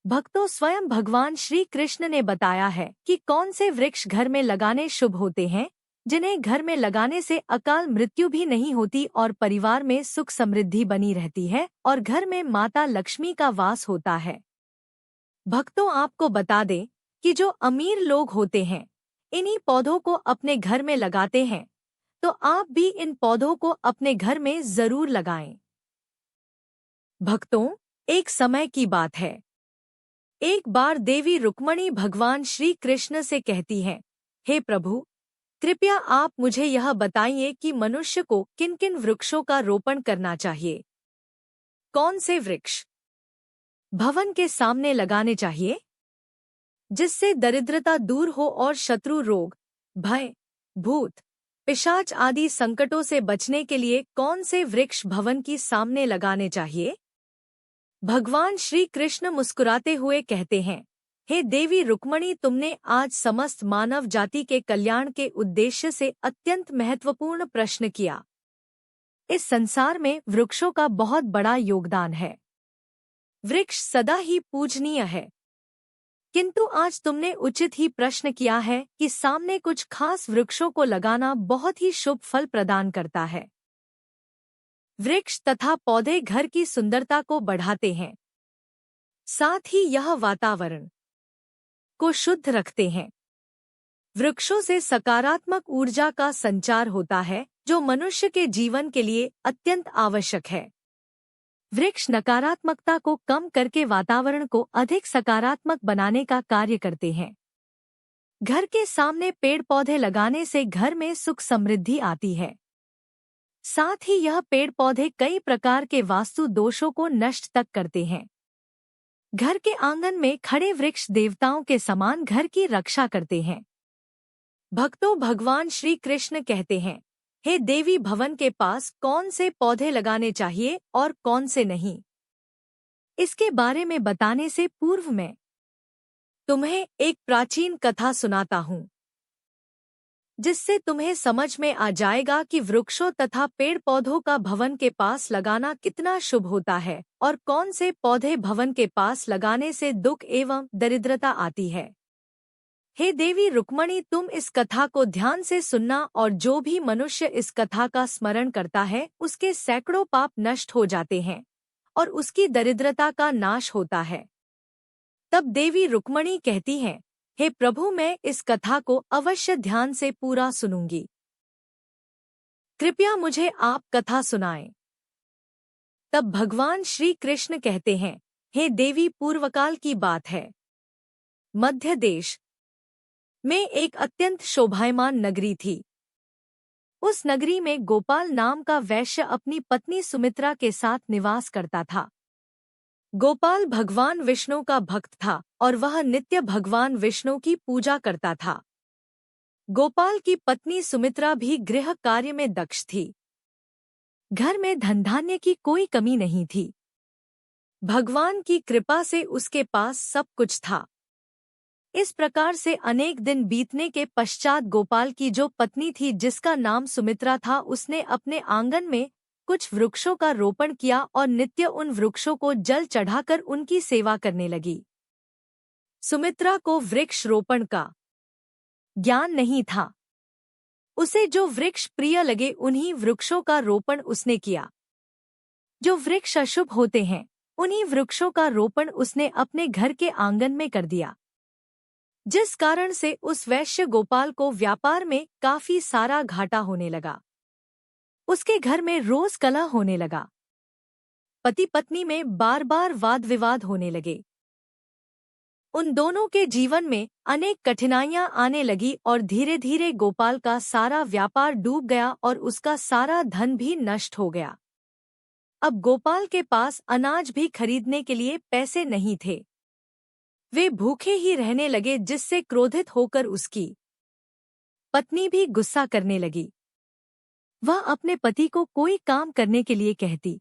भक्तों, स्वयं भगवान श्री कृष्ण ने बताया है कि कौन से वृक्ष घर में लगाने शुभ होते हैं, जिन्हें घर में लगाने से अकाल मृत्यु भी नहीं होती और परिवार में सुख समृद्धि बनी रहती है और घर में माता लक्ष्मी का वास होता है। भक्तों, आपको बता दें कि जो अमीर लोग होते हैं इन्हीं पौधों को अपने घर में लगाते हैं, तो आप भी इन पौधों को अपने घर में जरूर लगाएं। भक्तों, एक समय की बात है। एक बार देवी रुक्मणी भगवान श्री कृष्ण से कहती हैं, हे प्रभु, कृपया आप मुझे यह बताइए कि मनुष्य को किन किन वृक्षों का रोपण करना चाहिए। कौन से वृक्ष भवन के सामने लगाने चाहिए, जिससे दरिद्रता दूर हो और शत्रु रोग, भय, भूत, पिशाच आदि संकटों से बचने के लिए कौन से वृक्ष भवन की सामने लगाने चाहिए। भगवान श्री कृष्ण मुस्कुराते हुए कहते हैं, हे देवी रुक्मणी, तुमने आज समस्त मानव जाति के कल्याण के उद्देश्य से अत्यंत महत्वपूर्ण प्रश्न किया। इस संसार में वृक्षों का बहुत बड़ा योगदान है। वृक्ष सदा ही पूजनीय है, किंतु आज तुमने उचित ही प्रश्न किया है कि सामने कुछ खास वृक्षों को लगाना बहुत ही शुभ फल प्रदान करता है। वृक्ष तथा पौधे घर की सुंदरता को बढ़ाते हैं, साथ ही यह वातावरण को शुद्ध रखते हैं। वृक्षों से सकारात्मक ऊर्जा का संचार होता है, जो मनुष्य के जीवन के लिए अत्यंत आवश्यक है। वृक्ष नकारात्मकता को कम करके वातावरण को अधिक सकारात्मक बनाने का कार्य करते हैं। घर के सामने पेड़ पौधे लगाने से घर में सुख समृद्धि आती है। साथ ही यह पेड़ पौधे कई प्रकार के वास्तु दोषों को नष्ट तक करते हैं। घर के आंगन में खड़े वृक्ष देवताओं के समान घर की रक्षा करते हैं। भक्तों, भगवान श्री कृष्ण कहते हैं, हे देवी, भवन के पास कौन से पौधे लगाने चाहिए और कौन से नहीं, इसके बारे में बताने से पूर्व मैं तुम्हें एक प्राचीन कथा सुनाता हूँ, जिससे तुम्हें समझ में आ जाएगा कि वृक्षों तथा पेड़ पौधों का भवन के पास लगाना कितना शुभ होता है और कौन से पौधे भवन के पास लगाने से दुख एवं दरिद्रता आती है। हे देवी रुक्मणी, तुम इस कथा को ध्यान से सुनना और जो भी मनुष्य इस कथा का स्मरण करता है उसके सैकड़ों पाप नष्ट हो जाते हैं और उसकी दरिद्रता का नाश होता है। तब देवी रुक्मणी कहती हैं, हे प्रभु, मैं इस कथा को अवश्य ध्यान से पूरा सुनूंगी। कृपया मुझे आप कथा सुनाएं। तब भगवान श्री कृष्ण कहते हैं, हे देवी, पूर्वकाल की बात है। मध्य देश में एक अत्यंत शोभायमान नगरी थी। उस नगरी में गोपाल नाम का वैश्य अपनी पत्नी सुमित्रा के साथ निवास करता था। गोपाल भगवान विष्णु का भक्त था और वह नित्य भगवान विष्णु की पूजा करता था। गोपाल की पत्नी सुमित्रा भी गृह कार्य में दक्ष थी। घर में धन धान्य की कोई कमी नहीं थी। भगवान की कृपा से उसके पास सब कुछ था। इस प्रकार से अनेक दिन बीतने के पश्चात गोपाल की जो पत्नी थी, जिसका नाम सुमित्रा था, उसने अपने आंगन में कुछ वृक्षों का रोपण किया और नित्य उन वृक्षों को जल चढ़ाकर उनकी सेवा करने लगी। सुमित्रा को वृक्ष रोपण का ज्ञान नहीं था। उसे जो वृक्ष प्रिय लगे उन्हीं वृक्षों का रोपण उसने किया। जो वृक्ष अशुभ होते हैं उन्हीं वृक्षों का रोपण उसने अपने घर के आंगन में कर दिया, जिस कारण से उस वैश्य गोपाल को व्यापार में काफी सारा घाटा होने लगा। उसके घर में रोज कलह होने लगा। पति पत्नी में बार बार वाद विवाद होने लगे। उन दोनों के जीवन में अनेक कठिनाइयां आने लगी और धीरे धीरे गोपाल का सारा व्यापार डूब गया और उसका सारा धन भी नष्ट हो गया। अब गोपाल के पास अनाज भी खरीदने के लिए पैसे नहीं थे। वे भूखे ही रहने लगे, जिससे क्रोधित होकर उसकी पत्नी भी गुस्सा करने लगी। वह अपने पति को कोई काम करने के लिए कहती।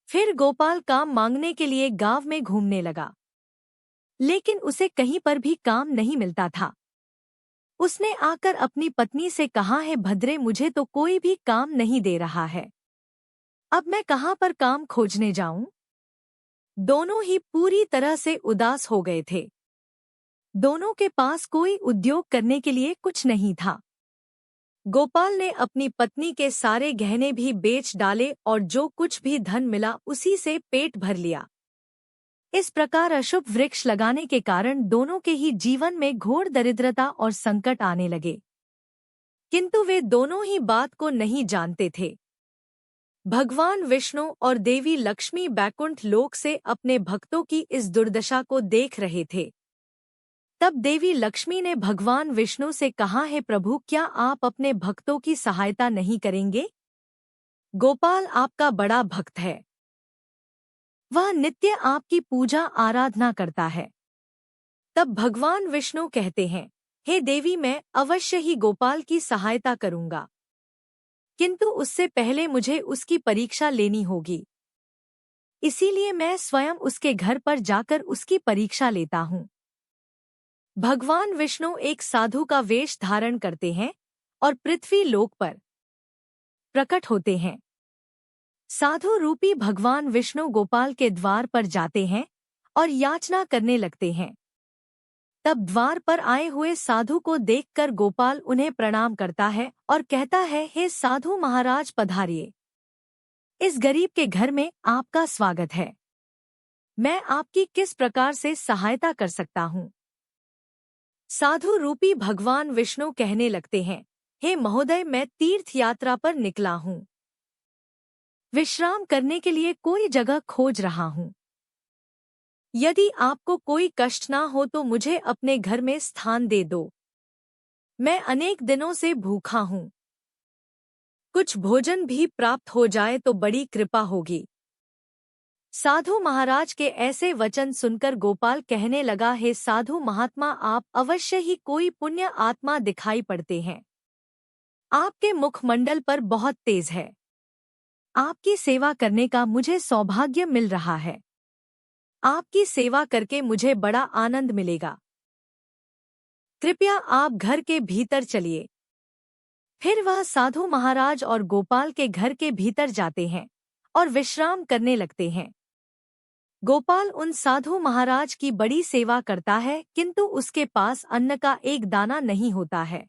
फिर गोपाल काम मांगने के लिए गांव में घूमने लगा, लेकिन उसे कहीं पर भी काम नहीं मिलता था। उसने आकर अपनी पत्नी से कहा, है भद्रे, मुझे तो कोई भी काम नहीं दे रहा है। अब मैं कहाँ पर काम खोजने जाऊं? दोनों ही पूरी तरह से उदास हो गए थे। दोनों के पास कोई उद्योग करने के लिए कुछ नहीं था। गोपाल ने अपनी पत्नी के सारे गहने भी बेच डाले और जो कुछ भी धन मिला उसी से पेट भर लिया। इस प्रकार अशुभ वृक्ष लगाने के कारण दोनों के ही जीवन में घोर दरिद्रता और संकट आने लगे, किंतु वे दोनों ही बात को नहीं जानते थे। भगवान विष्णु और देवी लक्ष्मी बैकुंठ लोक से अपने भक्तों की इस दुर्दशा को देख रहे थे। तब देवी लक्ष्मी ने भगवान विष्णु से कहा, है प्रभु, क्या आप अपने भक्तों की सहायता नहीं करेंगे? गोपाल आपका बड़ा भक्त है। वह नित्य आपकी पूजा आराधना करता है। तब भगवान विष्णु कहते हैं, हे देवी, मैं अवश्य ही गोपाल की सहायता करूंगा, किंतु उससे पहले मुझे उसकी परीक्षा लेनी होगी। इसीलिए मैं स्वयं उसके घर पर जाकर उसकी परीक्षा लेता हूँ। भगवान विष्णु एक साधु का वेश धारण करते हैं और पृथ्वी लोक पर प्रकट होते हैं। साधु रूपी भगवान विष्णु गोपाल के द्वार पर जाते हैं और याचना करने लगते हैं। तब द्वार पर आए हुए साधु को देखकर गोपाल उन्हें प्रणाम करता है और कहता है, हे साधु महाराज, पधारिए। इस गरीब के घर में आपका स्वागत है। मैं आपकी किस प्रकार से सहायता कर सकता हूँ? साधु रूपी भगवान विष्णु कहने लगते हैं, हे महोदय, मैं तीर्थ यात्रा पर निकला हूँ। विश्राम करने के लिए कोई जगह खोज रहा हूँ। यदि आपको कोई कष्ट ना हो तो मुझे अपने घर में स्थान दे दो। मैं अनेक दिनों से भूखा हूँ। कुछ भोजन भी प्राप्त हो जाए तो बड़ी कृपा होगी। साधु महाराज के ऐसे वचन सुनकर गोपाल कहने लगा, हे साधु महात्मा, आप अवश्य ही कोई पुण्य आत्मा दिखाई पड़ते हैं। आपके मुखमंडल पर बहुत तेज है। आपकी सेवा करने का मुझे सौभाग्य मिल रहा है। आपकी सेवा करके मुझे बड़ा आनंद मिलेगा। कृपया आप घर के भीतर चलिए। फिर वह साधु महाराज और गोपाल के घर के भीतर जाते हैं और विश्राम करने लगते हैं। गोपाल उन साधु महाराज की बड़ी सेवा करता है, किंतु उसके पास अन्न का एक दाना नहीं होता है।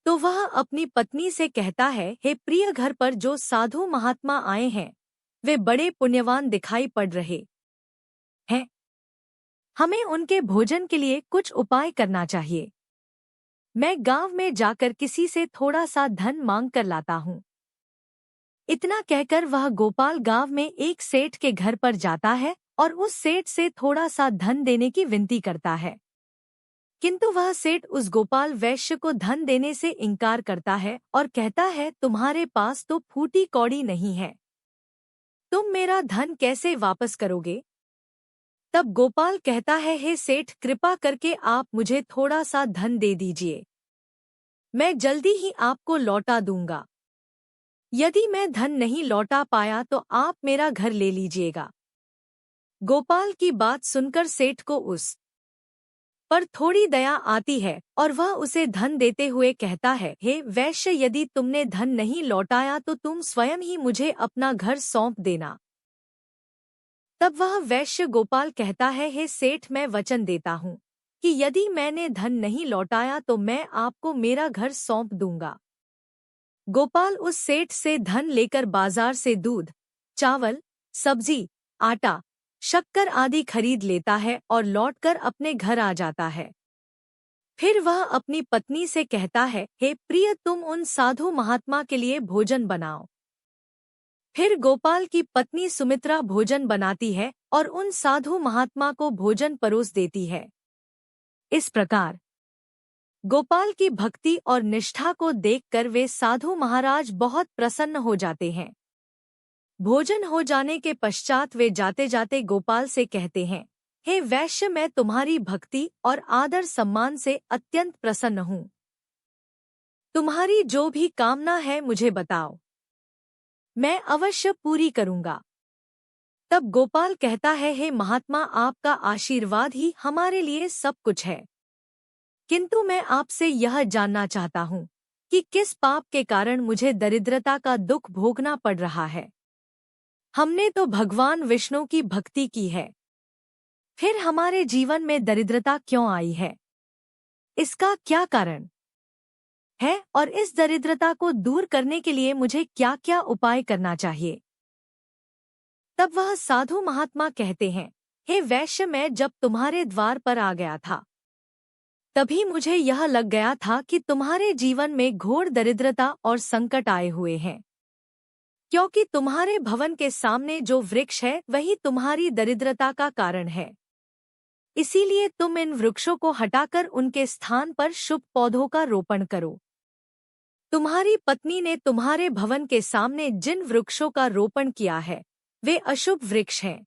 तो वह अपनी पत्नी से कहता है, हे प्रिय, घर पर जो साधु महात्मा आए हैं वे बड़े पुण्यवान दिखाई पड़ रहे हैं। हमें उनके भोजन के लिए कुछ उपाय करना चाहिए। मैं गांव में जाकर किसी से थोड़ा सा धन मांग कर लाता हूँ। इतना कहकर वह गोपाल गांव में एक सेठ के घर पर जाता है और उस सेठ से थोड़ा सा धन देने की विनती करता है, किंतु वह सेठ उस गोपाल वैश्य को धन देने से इनकार करता है और कहता है, तुम्हारे पास तो फूटी कौड़ी नहीं है, तुम मेरा धन कैसे वापस करोगे? तब गोपाल कहता है, हे सेठ, कृपा करके आप मुझे थोड़ा सा धन दे दीजिए, मैं जल्दी ही आपको लौटा दूंगा। यदि मैं धन नहीं लौटा पाया तो आप मेरा घर ले लीजिएगा। गोपाल की बात सुनकर सेठ को उस पर थोड़ी दया आती है और वह उसे धन देते हुए कहता है, हे वैश्य, यदि तुमने धन नहीं लौटाया तो तुम स्वयं ही मुझे अपना घर सौंप देना। तब वह वैश्य गोपाल कहता है, हे सेठ, मैं वचन देता हूँ कि यदि मैंने धन नहीं लौटाया तो मैं आपको मेरा घर सौंप दूंगा। गोपाल उस सेठ से धन लेकर बाजार से दूध, चावल, सब्जी, आटा, शक्कर आदि खरीद लेता है और लौटकर अपने घर आ जाता है। फिर वह अपनी पत्नी से कहता है, हे प्रिय, तुम उन साधु महात्मा के लिए भोजन बनाओ। फिर गोपाल की पत्नी सुमित्रा भोजन बनाती है और उन साधु महात्मा को भोजन परोस देती है। इस प्रकार गोपाल की भक्ति और निष्ठा को देखकर वे साधु महाराज बहुत प्रसन्न हो जाते हैं। भोजन हो जाने के पश्चात वे जाते जाते गोपाल से कहते हैं, हे वैश्य, मैं तुम्हारी भक्ति और आदर सम्मान से अत्यंत प्रसन्न हूँ। तुम्हारी जो भी कामना है मुझे बताओ, मैं अवश्य पूरी करूँगा। तब गोपाल कहता है, हे महात्मा, आपका आशीर्वाद ही हमारे लिए सब कुछ है, किंतु मैं आपसे यह जानना चाहता हूँ कि किस पाप के कारण मुझे दरिद्रता का दुख भोगना पड़ रहा है। हमने तो भगवान विष्णु की भक्ति की है, फिर हमारे जीवन में दरिद्रता क्यों आई है? इसका क्या कारण है और इस दरिद्रता को दूर करने के लिए मुझे क्या क्या उपाय करना चाहिए? तब वह साधु महात्मा कहते हैं, हे वैश्य, मैं जब तुम्हारे द्वार पर आ गया था तभी मुझे यह लग गया था कि तुम्हारे जीवन में घोर दरिद्रता और संकट आए हुए हैं, क्योंकि तुम्हारे भवन के सामने जो वृक्ष है वही तुम्हारी दरिद्रता का कारण है। इसीलिए तुम इन वृक्षों को हटाकर उनके स्थान पर शुभ पौधों का रोपण करो। तुम्हारी पत्नी ने तुम्हारे भवन के सामने जिन वृक्षों का रोपण किया है वे अशुभ वृक्ष हैं,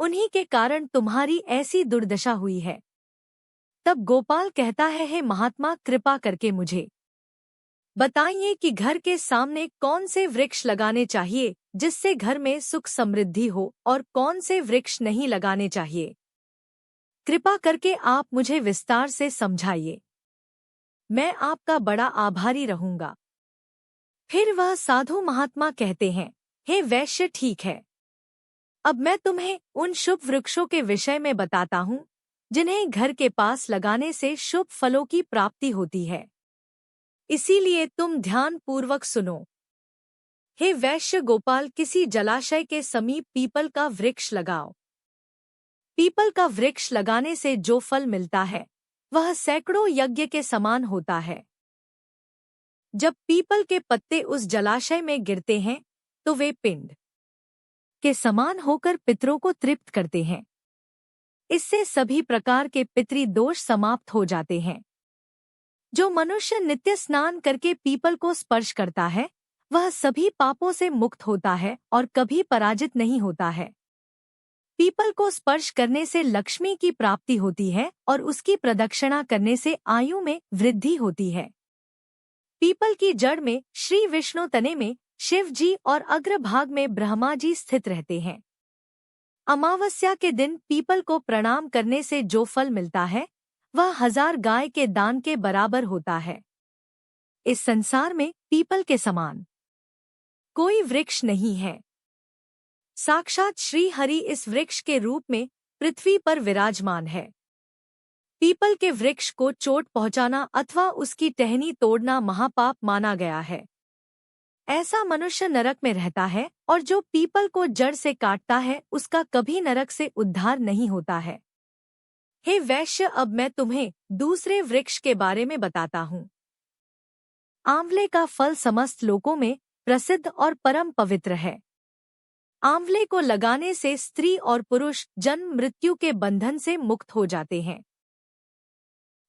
उन्हीं के कारण तुम्हारी ऐसी दुर्दशा हुई है। तब गोपाल कहता है, हे महात्मा, कृपा करके मुझे बताइए कि घर के सामने कौन से वृक्ष लगाने चाहिए जिससे घर में सुख समृद्धि हो और कौन से वृक्ष नहीं लगाने चाहिए। कृपा करके आप मुझे विस्तार से समझाइए, मैं आपका बड़ा आभारी रहूंगा। फिर वह साधु महात्मा कहते हैं, हे वैश्य, ठीक है, अब मैं तुम्हें उन शुभ वृक्षों के विषय में बताता हूँ जिन्हें घर के पास लगाने से शुभ फलों की प्राप्ति होती है। इसीलिए तुम ध्यान पूर्वक सुनो। हे वैश्य गोपाल, किसी जलाशय के समीप पीपल का वृक्ष लगाओ। पीपल का वृक्ष लगाने से जो फल मिलता है वह सैकड़ों यज्ञ के समान होता है। जब पीपल के पत्ते उस जलाशय में गिरते हैं तो वे पिंड के समान होकर पितरों को तृप्त करते हैं। इससे सभी प्रकार के पितृदोष समाप्त हो जाते हैं। जो मनुष्य नित्य स्नान करके पीपल को स्पर्श करता है वह सभी पापों से मुक्त होता है और कभी पराजित नहीं होता है। पीपल को स्पर्श करने से लक्ष्मी की प्राप्ति होती है और उसकी प्रदक्षिणा करने से आयु में वृद्धि होती है। पीपल की जड़ में श्री विष्णु, तने में शिव जी और अग्रभाग में ब्रह्मा जी स्थित रहते हैं। अमावस्या के दिन पीपल को प्रणाम करने से जो फल मिलता है वह 1000 गाय के दान के बराबर होता है। इस संसार में पीपल के समान कोई वृक्ष नहीं है। साक्षात श्री हरि इस वृक्ष के रूप में पृथ्वी पर विराजमान है। पीपल के वृक्ष को चोट पहुंचाना अथवा उसकी टहनी तोड़ना महापाप माना गया है। ऐसा मनुष्य नरक में रहता है और जो पीपल को जड़ से काटता है उसका कभी नरक से उद्धार नहीं होता है। हे वैश्य, अब मैं तुम्हें दूसरे वृक्ष के बारे में बताता हूँ। आंवले का फल समस्त लोकों में प्रसिद्ध और परम पवित्र है। आंवले को लगाने से स्त्री और पुरुष जन्म मृत्यु के बंधन से मुक्त हो जाते हैं।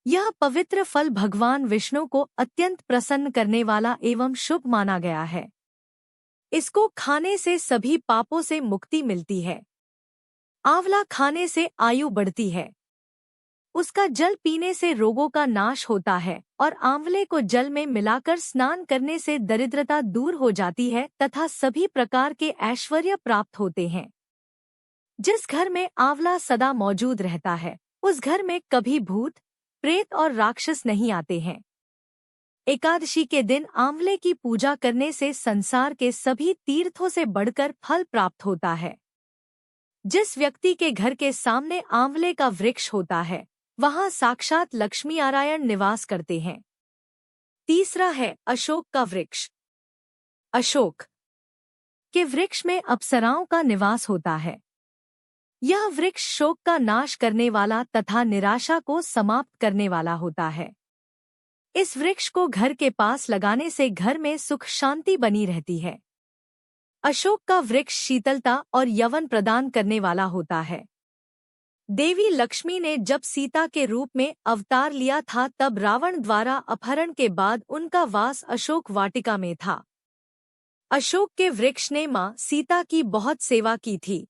यह पवित्र फल भगवान विष्णु को अत्यंत प्रसन्न करने वाला एवं शुभ माना गया है। इसको खाने से सभी पापों से मुक्ति मिलती है। आंवला खाने से आयु बढ़ती है। उसका जल पीने से रोगों का नाश होता है और आंवले को जल में मिलाकर स्नान करने से दरिद्रता दूर हो जाती है तथा सभी प्रकार के ऐश्वर्य प्राप्त होते हैं। जिस घर में आंवला सदा मौजूद रहता है उस घर में कभी भूत, प्रेत और राक्षस नहीं आते हैं। एकादशी के दिन आंवले की पूजा करने से संसार के सभी तीर्थों से बढ़कर फल प्राप्त होता है। जिस व्यक्ति के घर के सामने आंवले का वृक्ष होता है वहां साक्षात लक्ष्मी नारायण निवास करते हैं। तीसरा है अशोक का वृक्ष। अशोक के वृक्ष में अप्सराओं का निवास होता है। यह वृक्ष शोक का नाश करने वाला तथा निराशा को समाप्त करने वाला होता है। इस वृक्ष को घर के पास लगाने से घर में सुख शांति बनी रहती है। अशोक का वृक्ष शीतलता और यौवन प्रदान करने वाला होता है। देवी लक्ष्मी ने जब सीता के रूप में अवतार लिया था तब रावण द्वारा अपहरण के बाद उनका वास अशोक वाटिका में था। अशोक के वृक्ष ने मां सीता की बहुत सेवा की थी।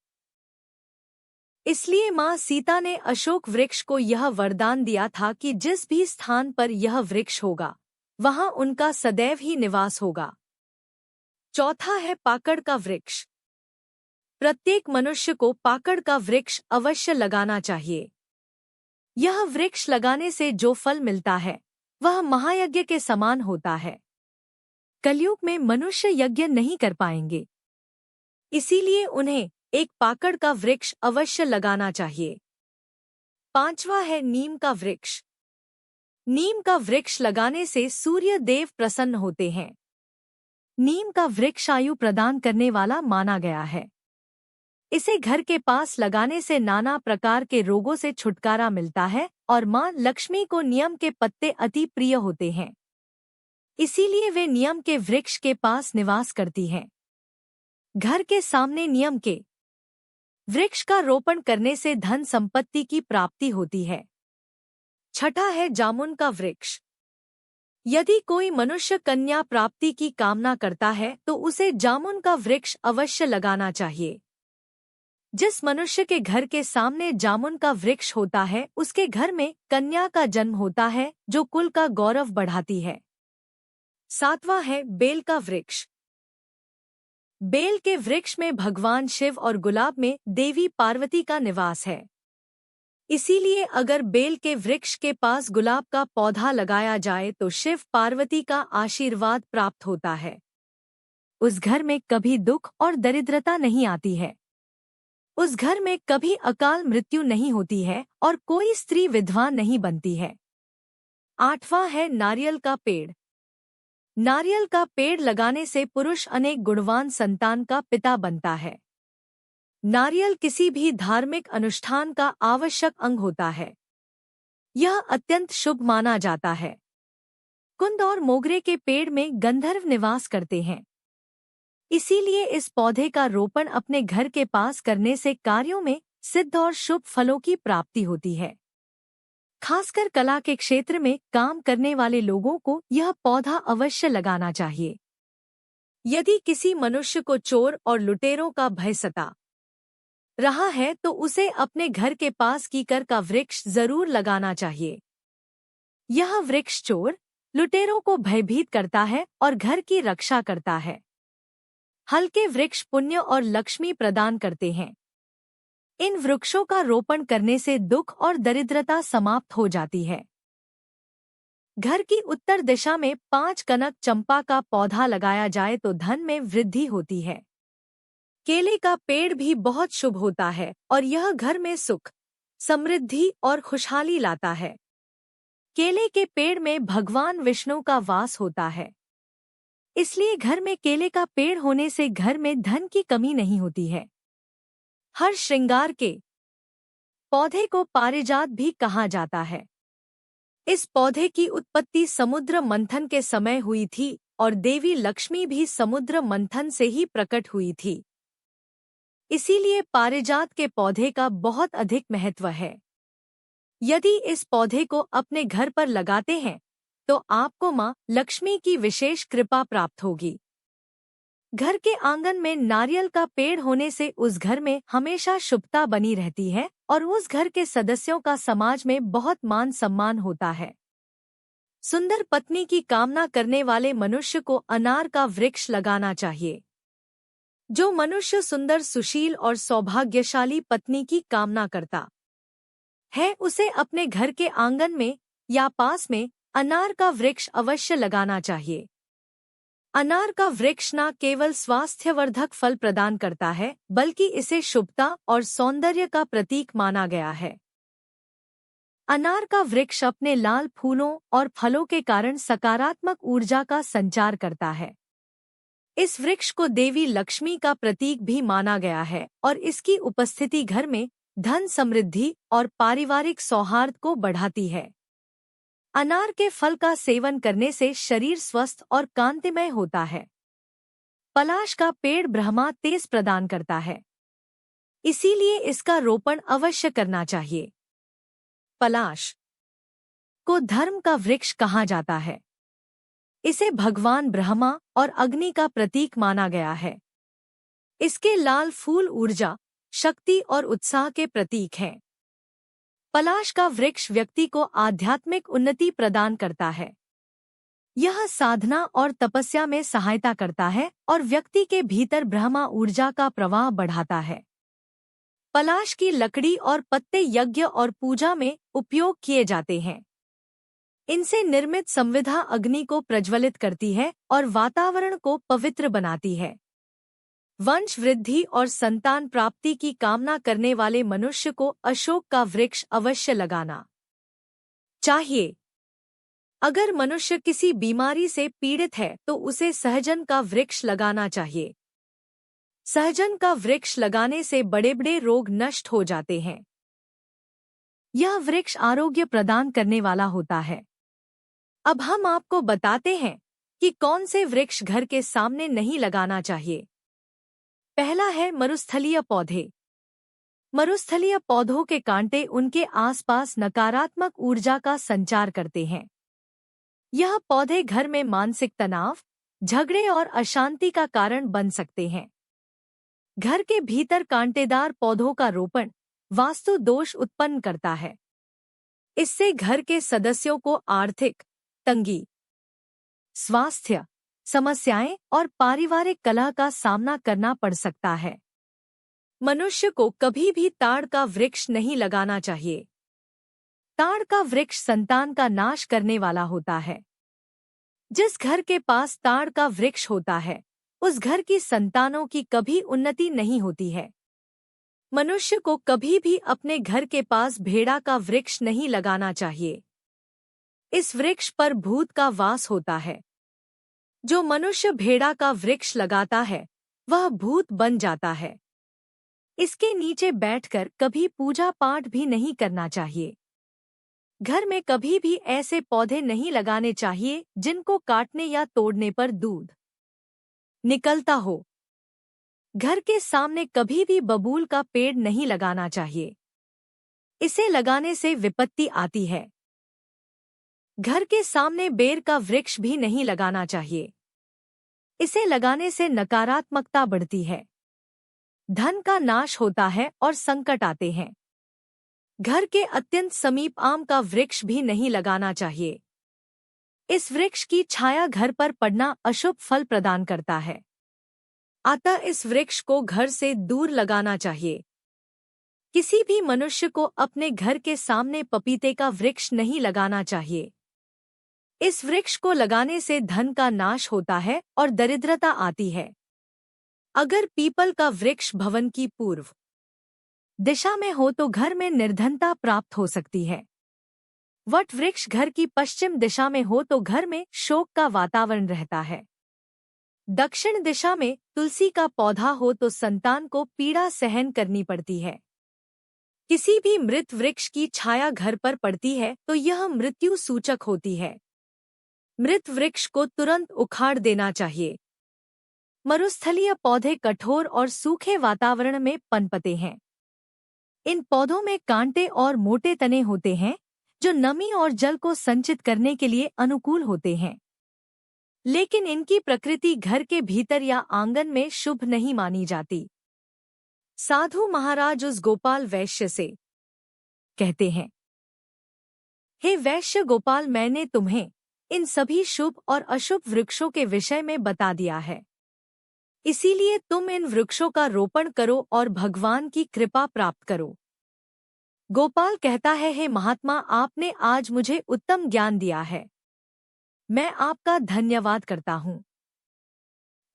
इसलिए मां सीता ने अशोक वृक्ष को यह वरदान दिया था कि जिस भी स्थान पर यह वृक्ष होगा वहां उनका सदैव ही निवास होगा। चौथा है पाकड़ का वृक्ष। प्रत्येक मनुष्य को पाकड़ का वृक्ष अवश्य लगाना चाहिए। यह वृक्ष लगाने से जो फल मिलता है वह महायज्ञ के समान होता है। कलयुग में मनुष्य यज्ञ नहीं कर पाएंगे। इसीलिए उन्हें एक पाकड़ का वृक्ष अवश्य लगाना चाहिए। 5वां है नीम का वृक्ष। नीम का वृक्ष लगाने से सूर्य देव प्रसन्न होते हैं। नीम का वृक्ष आयु प्रदान करने वाला माना गया है। इसे घर के पास लगाने से नाना प्रकार के रोगों से छुटकारा मिलता है और मां लक्ष्मी को नीम के पत्ते अति प्रिय होते हैं। इसीलिए वे नीम के वृक्ष के पास निवास करती हैं। घर के सामने नीम के वृक्ष का रोपण करने से धन संपत्ति की प्राप्ति होती है। 6वां है जामुन का वृक्ष। यदि कोई मनुष्य कन्या प्राप्ति की कामना करता है तो उसे जामुन का वृक्ष अवश्य लगाना चाहिए। जिस मनुष्य के घर के सामने जामुन का वृक्ष होता है उसके घर में कन्या का जन्म होता है, जो कुल का गौरव बढ़ाती है। 7वां है बेल का वृक्ष। बेल के वृक्ष में भगवान शिव और गुलाब में देवी पार्वती का निवास है। इसीलिए अगर बेल के वृक्ष के पास गुलाब का पौधा लगाया जाए तो शिव पार्वती का आशीर्वाद प्राप्त होता है। उस घर में कभी दुख और दरिद्रता नहीं आती है। उस घर में कभी अकाल मृत्यु नहीं होती है और कोई स्त्री विधवा नहीं बनती है। 8वां है नारियल का पेड़। नारियल का पेड़ लगाने से पुरुष अनेक गुणवान संतान का पिता बनता है। नारियल किसी भी धार्मिक अनुष्ठान का आवश्यक अंग होता है। यह अत्यंत शुभ माना जाता है। कुंद और मोगरे के पेड़ में गंधर्व निवास करते हैं। इसीलिए इस पौधे का रोपण अपने घर के पास करने से कार्यों में सिद्ध और शुभ फलों की प्राप्ति होती है। खासकर कला के क्षेत्र में काम करने वाले लोगों को यह पौधा अवश्य लगाना चाहिए। यदि किसी मनुष्य को चोर और लुटेरों का भय सता रहा है तो उसे अपने घर के पास कीकर का वृक्ष जरूर लगाना चाहिए। यह वृक्ष चोर लुटेरों को भयभीत करता है और घर की रक्षा करता है। हल्के वृक्ष पुण्य और लक्ष्मी प्रदान करते हैं। इन वृक्षों का रोपण करने से दुख और दरिद्रता समाप्त हो जाती है। घर की उत्तर दिशा में 5 कनक चंपा का पौधा लगाया जाए तो धन में वृद्धि होती है। केले का पेड़ भी बहुत शुभ होता है और यह घर में सुख, समृद्धि और खुशहाली लाता है। केले के पेड़ में भगवान विष्णु का वास होता है। इसलिए घर में केले का पेड़ होने से घर में धन की कमी नहीं होती है। हर श्रृंगार के पौधे को पारिजात भी कहा जाता है। इस पौधे की उत्पत्ति समुद्र मंथन के समय हुई थी और देवी लक्ष्मी भी समुद्र मंथन से ही प्रकट हुई थी। इसीलिए पारिजात के पौधे का बहुत अधिक महत्व है। यदि इस पौधे को अपने घर पर लगाते हैं तो आपको मां लक्ष्मी की विशेष कृपा प्राप्त होगी। घर के आंगन में नारियल का पेड़ होने से उस घर में हमेशा शुभता बनी रहती है और उस घर के सदस्यों का समाज में बहुत मान सम्मान होता है। सुंदर पत्नी की कामना करने वाले मनुष्य को अनार का वृक्ष लगाना चाहिए। जो मनुष्य सुंदर, सुशील और सौभाग्यशाली पत्नी की कामना करता है उसे अपने घर के आंगन में या पास में अनार का वृक्ष अवश्य लगाना चाहिए। अनार का वृक्ष न केवल स्वास्थ्यवर्धक फल प्रदान करता है बल्कि इसे शुभता और सौंदर्य का प्रतीक माना गया है। अनार का वृक्ष अपने लाल फूलों और फलों के कारण सकारात्मक ऊर्जा का संचार करता है। इस वृक्ष को देवी लक्ष्मी का प्रतीक भी माना गया है और इसकी उपस्थिति घर में धन, समृद्धि और पारिवारिक सौहार्द को बढ़ाती है। अनार के फल का सेवन करने से शरीर स्वस्थ और कांतिमय होता है। पलाश का पेड़ ब्रह्मा तेज प्रदान करता है। इसीलिए इसका रोपण अवश्य करना चाहिए। पलाश को धर्म का वृक्ष कहा जाता है। इसे भगवान ब्रह्मा और अग्नि का प्रतीक माना गया है। इसके लाल फूल ऊर्जा, शक्ति और उत्साह के प्रतीक हैं। पलाश का वृक्ष व्यक्ति को आध्यात्मिक उन्नति प्रदान करता है। यह साधना और तपस्या में सहायता करता है और व्यक्ति के भीतर ब्रह्मा ऊर्जा का प्रवाह बढ़ाता है। पलाश की लकड़ी और पत्ते यज्ञ और पूजा में उपयोग किए जाते हैं। इनसे निर्मित संविधा अग्नि को प्रज्वलित करती है और वातावरण को पवित्र बनाती है। वंश वृद्धि और संतान प्राप्ति की कामना करने वाले मनुष्य को अशोक का वृक्ष अवश्य लगाना चाहिए। अगर मनुष्य किसी बीमारी से पीड़ित है तो उसे सहजन का वृक्ष लगाना चाहिए। सहजन का वृक्ष लगाने से बड़े बड़े रोग नष्ट हो जाते हैं। यह वृक्ष आरोग्य प्रदान करने वाला होता है। अब हम आपको बताते हैं कि कौन से वृक्ष घर के सामने नहीं लगाना चाहिए। पहला है मरुस्थलीय पौधे। मरुस्थलीय पौधों के कांटे उनके आसपास नकारात्मक ऊर्जा का संचार करते हैं। यह पौधे घर में मानसिक तनाव, झगड़े और अशांति का कारण बन सकते हैं। घर के भीतर कांटेदार पौधों का रोपण वास्तु दोष उत्पन्न करता है। इससे घर के सदस्यों को आर्थिक तंगी, स्वास्थ्य समस्याएं और पारिवारिक कलह का सामना करना पड़ सकता है। मनुष्य को कभी भी ताड़ का वृक्ष नहीं लगाना चाहिए। ताड़ का वृक्ष संतान का नाश करने वाला होता है। जिस घर के पास ताड़ का वृक्ष होता है, उस घर की संतानों की कभी उन्नति नहीं होती है। मनुष्य को कभी भी अपने घर के पास भेड़ा का वृक्ष नहीं लगाना चाहिए। इस वृक्ष पर भूत का वास होता है। जो मनुष्य भेड़ा का वृक्ष लगाता है, वह भूत बन जाता है। इसके नीचे बैठकर कभी पूजा पाठ भी नहीं करना चाहिए। घर में कभी भी ऐसे पौधे नहीं लगाने चाहिए जिनको काटने या तोड़ने पर दूध निकलता हो। घर के सामने कभी भी बबूल का पेड़ नहीं लगाना चाहिए। इसे लगाने से विपत्ति आती है। घर के सामने बेर का वृक्ष भी नहीं लगाना चाहिए। इसे लगाने से नकारात्मकता बढ़ती है, धन का नाश होता है और संकट आते हैं। घर के अत्यंत समीप आम का वृक्ष भी नहीं लगाना चाहिए। इस वृक्ष की छाया घर पर पड़ना अशुभ फल प्रदान करता है। अतः इस वृक्ष को घर से दूर लगाना चाहिए। किसी भी मनुष्य को अपने घर के सामने पपीते का वृक्ष नहीं लगाना चाहिए। इस वृक्ष को लगाने से धन का नाश होता है और दरिद्रता आती है। अगर पीपल का वृक्ष भवन की पूर्व दिशा में हो तो घर में निर्धनता प्राप्त हो सकती है। वट वृक्ष घर की पश्चिम दिशा में हो तो घर में शोक का वातावरण रहता है। दक्षिण दिशा में तुलसी का पौधा हो तो संतान को पीड़ा सहन करनी पड़ती है। किसी भी मृत वृक्ष की छाया घर पर पड़ती है तो यह मृत्यु सूचक होती है। मृत वृक्ष को तुरंत उखाड़ देना चाहिए। मरुस्थलीय पौधे कठोर और सूखे वातावरण में पनपते हैं। इन पौधों में कांटे और मोटे तने होते हैं जो नमी और जल को संचित करने के लिए अनुकूल होते हैं। लेकिन इनकी प्रकृति घर के भीतर या आंगन में शुभ नहीं मानी जाती। साधु महाराज उस गोपाल वैश्य से कहते हैं, हे वैश्य गोपाल, मैंने तुम्हें इन सभी शुभ और अशुभ वृक्षों के विषय में बता दिया है। इसीलिए तुम इन वृक्षों का रोपण करो और भगवान की कृपा प्राप्त करो। गोपाल कहता है, हे महात्मा, आपने आज मुझे उत्तम ज्ञान दिया है। मैं आपका धन्यवाद करता हूँ।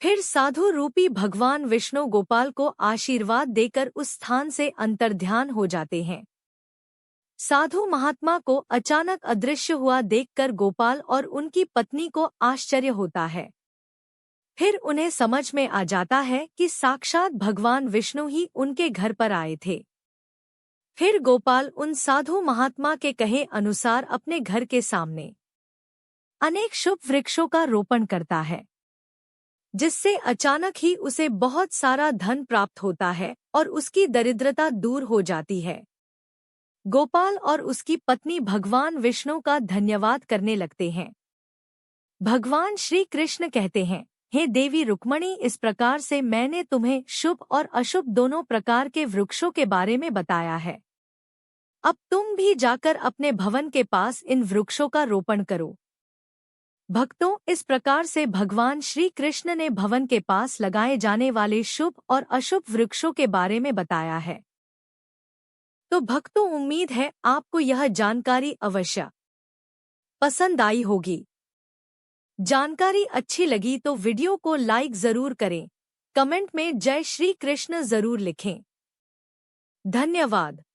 फिर साधु रूपी भगवान विष्णु गोपाल को आशीर्वाद देकर उस स्थान से अंतर्ध्यान हो जाते हैं। साधु महात्मा को अचानक अदृश्य हुआ देखकर गोपाल और उनकी पत्नी को आश्चर्य होता है। फिर उन्हें समझ में आ जाता है कि साक्षात भगवान विष्णु ही उनके घर पर आए थे। फिर गोपाल उन साधु महात्मा के कहे अनुसार अपने घर के सामने अनेक शुभ वृक्षों का रोपण करता है, जिससे अचानक ही उसे बहुत सारा धन प्राप्त होता है और उसकी दरिद्रता दूर हो जाती है। गोपाल और उसकी पत्नी भगवान विष्णु का धन्यवाद करने लगते हैं। भगवान श्री कृष्ण कहते हैं, हे देवी रुक्मणी, इस प्रकार से मैंने तुम्हें शुभ और अशुभ दोनों प्रकार के वृक्षों के बारे में बताया है। अब तुम भी जाकर अपने भवन के पास इन वृक्षों का रोपण करो। भक्तों, इस प्रकार से भगवान श्री कृष्ण ने भवन के पास लगाए जाने वाले शुभ और अशुभ वृक्षों के बारे में बताया है। तो भक्तों, उम्मीद है आपको यह जानकारी अवश्य पसंद आई होगी। जानकारी अच्छी लगी तो वीडियो को लाइक जरूर करें, कमेंट में जय श्री कृष्ण जरूर लिखें। धन्यवाद।